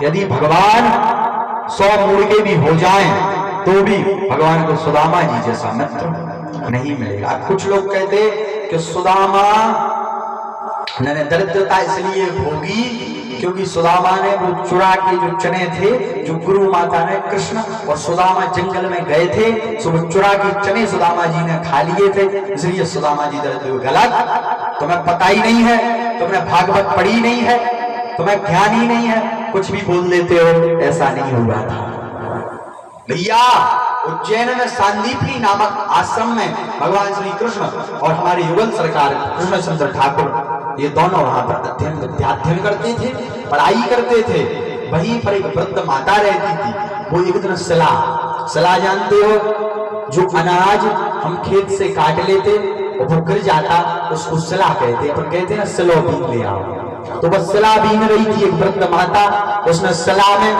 यदि भगवान 100 मुर्गे भी हो जाएं तो भी भगवान को सुदामा जी जैसा मित्र नहीं मिलेगा। कुछ लोग कहते कि सुदामा ने दरिद्रता इसलिए भोगी क्योंकि सुदामा ने वो चुरा के जो चने थे जो गुरु माता ने कृष्ण और सुदामा जंगल में गए थे, सो वो चुरा के चने सुदामा जी ने खा लिए थे, इसलिए सुदामा जी दरिद्र। गलत, तुम्हें पता ही नहीं है, तुमने भागवत पढ़ी नहीं है, तुम्हें ज्ञान ही नहीं है, कुछ भी बोल देते हो, ऐसा नहीं हुआ था भैया। उज्जैन में सांदीपनी नामक आश्रम में भगवान श्री कृष्ण और हमारे युगल सरकार कृष्णचंद्र ठाकुर ये दोनों वहां पर अध्ययन करते थे, पढ़ाई करते थे। वहीं पर एक वृद्ध माता रहती थी, वो एक दिन सिला जानते हो, जो अनाज हम खेत से काट लेते और वो गिर जाता उसको सिला कहते, अपन कहते हैं ना सिलो बीन ले आओ। तो बस सिला बीन रही थी एक वृद्ध माता, उसने सिला में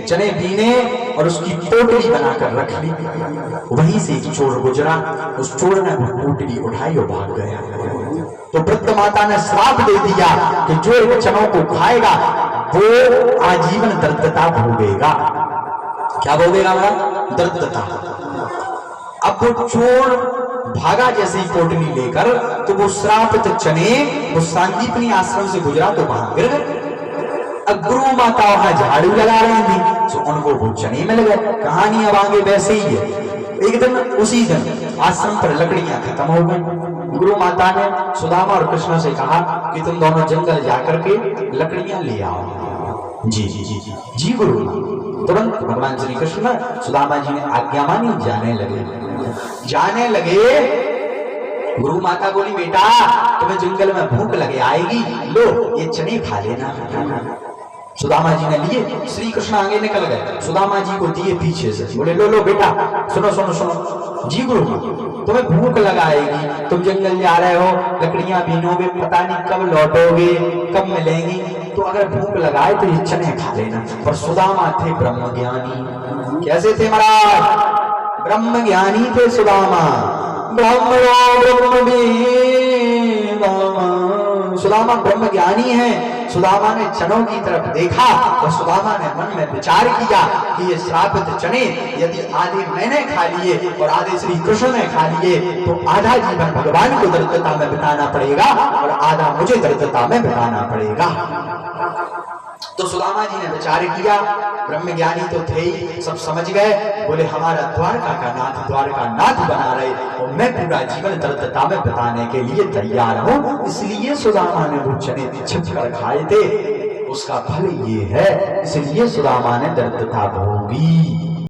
चने बीने और उसकी पोटली बनाकर रख ली। वहीं से एक चोर गुजरा, उस चोर ने वो पोटली उठाई और भाग गया। तो वृद्ध माता ने श्राप दे दिया कि जो इन चनों को खाएगा वो आजीवन दरिद्रता भोगेगा। क्या भोगेगा? दरिद्रता। अब वो चोर भागा जैसे ही पोटली लेकर, तो वो श्रापित चने वो सांदीपनी आश्रम से गुजरा तो वहां गिर गए। अब गुरु माता वहां झाड़ू लगा रही थी, तो उनको वो चने मिल गए। कहानी अब आगे वैसे ही है। एक दिन उसी दिन आश्रम पर लकड़ियां खत्म हो गई। गुरु माता ने सुदामा और कृष्ण से कहा कि तुम दोनों जंगल जाकर के लकड़ियां ले आओ। जी गुरु। तुरंत भगवान श्री कृष्ण सुदामा जी ने आज्ञा मानी, जाने लगे। गुरु माता बोली, बेटा तुम्हें जंगल में भूख लगे आएगी, लो ये चने खा लेना। सुदामा जी ने लिए, श्री कृष्ण आगे निकल गए, सुदामा जी को दिए पीछे से, बोले लो बेटा सुनो। जी गुरु, तुम्हें भूख लगाएगी, तुम जंगल जा रहे हो, लकड़ियां बीनोगे, पता नहीं कब लौटोगे, कब मिलेंगी, तो अगर भूख लगाए तो ये चने खा लेना। पर सुदामा थे ब्रह्म ज्ञानी। कैसे थे महाराज? ब्रह्म ज्ञानी थे सुदामा। सुदामा ब्रह्म ज्ञानी है। सुदामा ने चनों की तरफ देखा और सुदामा ने मन में विचार किया कि ये श्रापित चने यदि आधे मैंने खा लिए और आधे श्री कृष्ण ने खा लिए तो आधा जीवन भगवान को दरिद्रता में बिताना पड़ेगा और आधा मुझे दरिद्रता में बिताना पड़ेगा। तो सुदामा जी ने विचार किया, ब्रह्म ज्ञानी तो थे ही, सब समझ गए। बोले हमारा द्वारका नाथ बना रहे और मैं पूरा जीवन दरिद्रता में बिताने के लिए तैयार हूं, इसलिए सुदामा ने वो चने छिप कर खाए थे, उसका फल ये है, इसलिए सुदामा ने दरिद्रता भोगी।